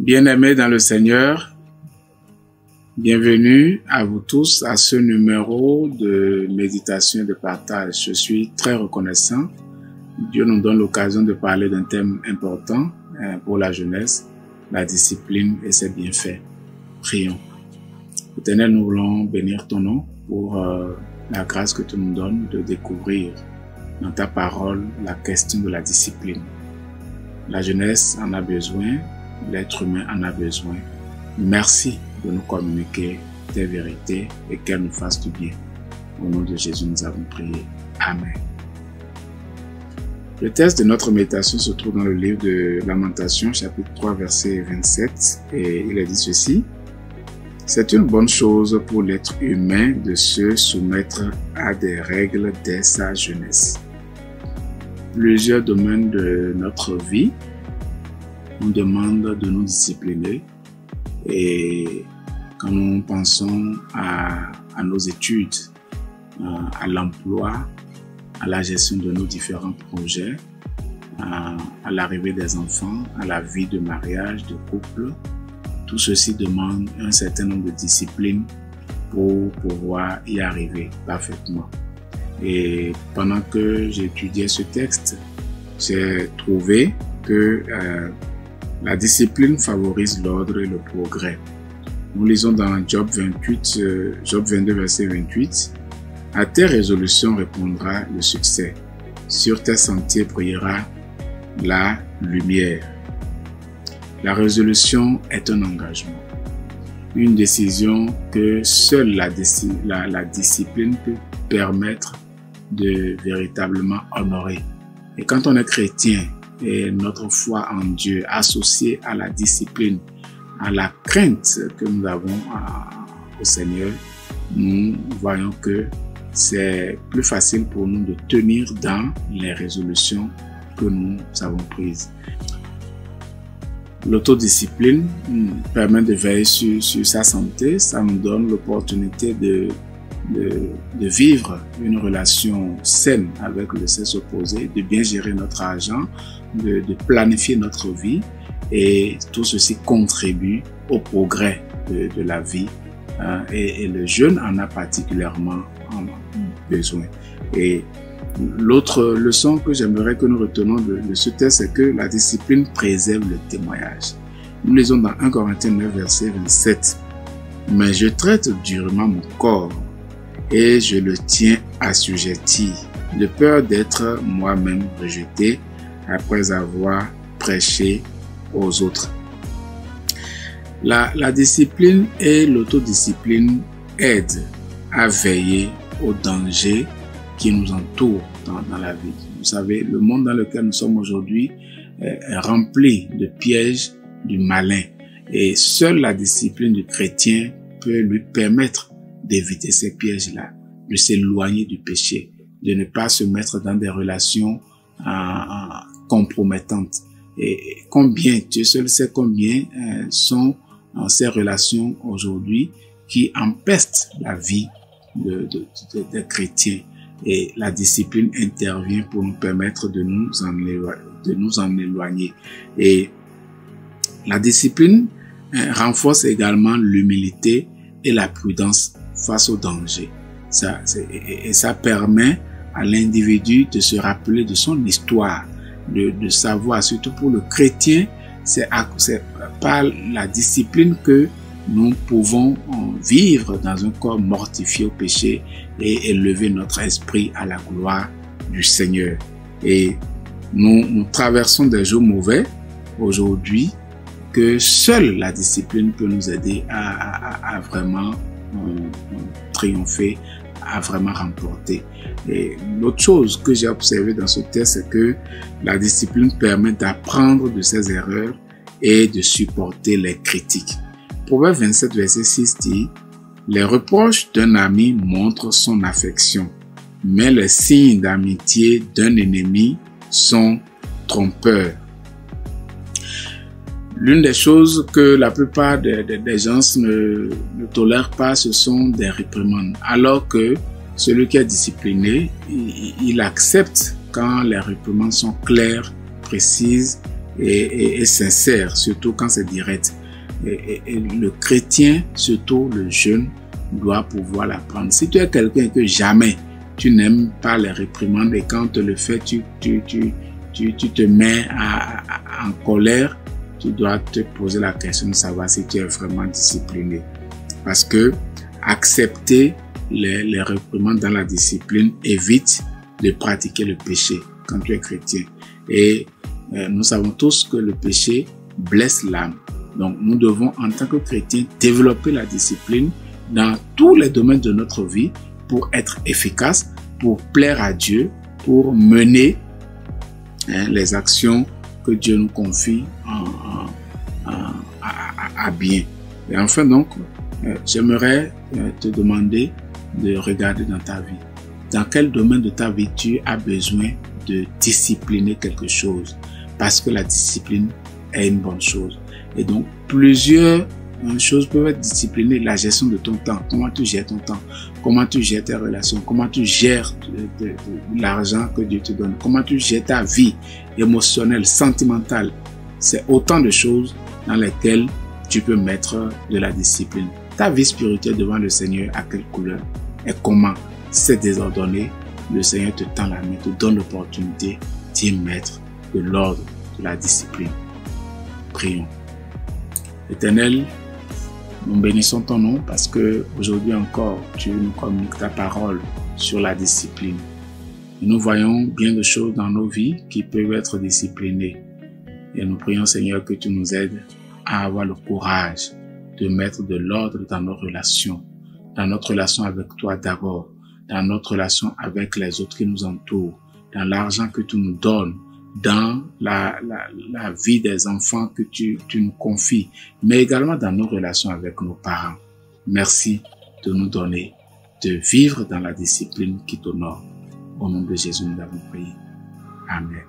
Bien-aimés dans le Seigneur, bienvenue à vous tous à ce numéro de méditation et de partage. Je suis très reconnaissant. Dieu nous donne l'occasion de parler d'un thème important pour la jeunesse, la discipline et ses bienfaits. Prions. Éternel, nous voulons bénir ton nom pour la grâce que tu nous donnes de découvrir dans ta parole la question de la discipline. La jeunesse en a besoin, l'être humain en a besoin. Merci de nous communiquer tes vérités et qu'elles nous fassent du bien. Au nom de Jésus, nous avons prié. Amen. Le texte de notre méditation se trouve dans le livre de Lamentations, chapitre 3, verset 27, et il est dit ceci. C'est une bonne chose pour l'être humain de se soumettre à des règles dès sa jeunesse. Plusieurs domaines de notre vie nous demandent de nous discipliner, et quand nous pensons à nos études, à l'emploi, à la gestion de nos différents projets, à l'arrivée des enfants, à la vie de mariage, de couple, tout ceci demande un certain nombre de disciplines pour pouvoir y arriver parfaitement. Et pendant que j'étudiais ce texte, j'ai trouvé que la discipline favorise l'ordre et le progrès. Nous lisons dans Job 22, verset 28. À tes résolutions répondra le succès. Sur tes sentiers brillera la lumière. La résolution est un engagement. Une décision que seule la discipline peut permettre de véritablement honorer. Et quand on est chrétien et notre foi en Dieu associée à la discipline, à la crainte que nous avons au Seigneur, nous voyons que c'est plus facile pour nous de tenir dans les résolutions que nous avons prises. L'autodiscipline permet de veiller sur sa santé. Ça nous donne l'opportunité de vivre une relation saine avec le sexe opposé, de bien gérer notre argent, de planifier notre vie, et tout ceci contribue au progrès de la vie, et le jeune en a particulièrement besoin. Et l'autre leçon que j'aimerais que nous retenons de ce texte, c'est que la discipline préserve le témoignage. Nous lisons dans 1 Corinthiens 9, verset 27. « Mais je traite durement mon corps et je le tiens assujetti, de peur d'être moi-même rejeté après avoir prêché aux autres. » La discipline et l'autodiscipline aident à veiller aux dangers qui nous entourent dans la vie. Vous savez, le monde dans lequel nous sommes aujourd'hui est rempli de pièges du malin, et seule la discipline du chrétien peut lui permettre d'éviter ces pièges-là, de s'éloigner du péché, de ne pas se mettre dans des relations compromettantes. Et combien, Dieu seul sait combien sont ces relations aujourd'hui qui empestent la vie des chrétiens. Et la discipline intervient pour nous permettre de nous en éloigner. Et la discipline renforce également l'humilité et la prudence face au danger. Ça permet à l'individu de se rappeler de son histoire, de savoir, surtout pour le chrétien, c'est par la discipline que nous pouvons vivre dans un corps mortifié au péché et élever notre esprit à la gloire du Seigneur. Et nous traversons des jours mauvais aujourd'hui, que seule la discipline peut nous aider à vraiment triompher, à vraiment remporter. Et l'autre chose que j'ai observé dans ce texte, c'est que la discipline permet d'apprendre de ses erreurs et de supporter les critiques. Proverbe 27, verset 6 dit « Les reproches d'un ami montrent son affection, mais les signes d'amitié d'un ennemi sont trompeurs. » L'une des choses que la plupart des gens ne tolèrent pas, ce sont des réprimandes. Alors que celui qui est discipliné, il accepte quand les réprimandes sont claires, précises et sincère, surtout quand c'est direct. Et le chrétien, surtout le jeune, doit pouvoir l'apprendre. Si tu es quelqu'un que jamais tu n'aimes pas les réprimandes et quand tu le fais, tu te mets en colère, tu dois te poser la question de savoir si tu es vraiment discipliné. Parce que accepter les réprimandes dans la discipline évite de pratiquer le péché quand tu es chrétien. Et nous savons tous que le péché blesse l'âme. Donc nous devons en tant que chrétiens développer la discipline dans tous les domaines de notre vie pour être efficace, pour plaire à Dieu, pour mener les actions que Dieu nous confie à bien. Et enfin donc, j'aimerais te demander de regarder dans ta vie. Dans quel domaine de ta vie tu as besoin de discipliner quelque chose? Parce que la discipline est une bonne chose. Et donc, plusieurs choses peuvent être disciplinées. La gestion de ton temps. Comment tu gères ton temps? Comment tu gères tes relations? Comment tu gères l'argent que Dieu te donne? Comment tu gères ta vie émotionnelle, sentimentale? C'est autant de choses dans lesquelles tu peux mettre de la discipline. Ta vie spirituelle devant le Seigneur, à quelle couleur? Et comment? C'est désordonné. Le Seigneur te tend la main, te donne l'opportunité d'y mettre de l'ordre, de la discipline. Prions. Éternel, nous bénissons ton nom parce que aujourd'hui encore, tu nous communiques ta parole sur la discipline. Et nous voyons bien de choses dans nos vies qui peuvent être disciplinées. Et nous prions, Seigneur, que tu nous aides à avoir le courage de mettre de l'ordre dans nos relations, dans notre relation avec toi d'abord, dans notre relation avec les autres qui nous entourent, dans l'argent que tu nous donnes, dans la vie des enfants que tu nous confies, mais également dans nos relations avec nos parents. Merci de nous donner de vivre dans la discipline qui t'honore. Au nom de Jésus, nous l'avons prié. Amen.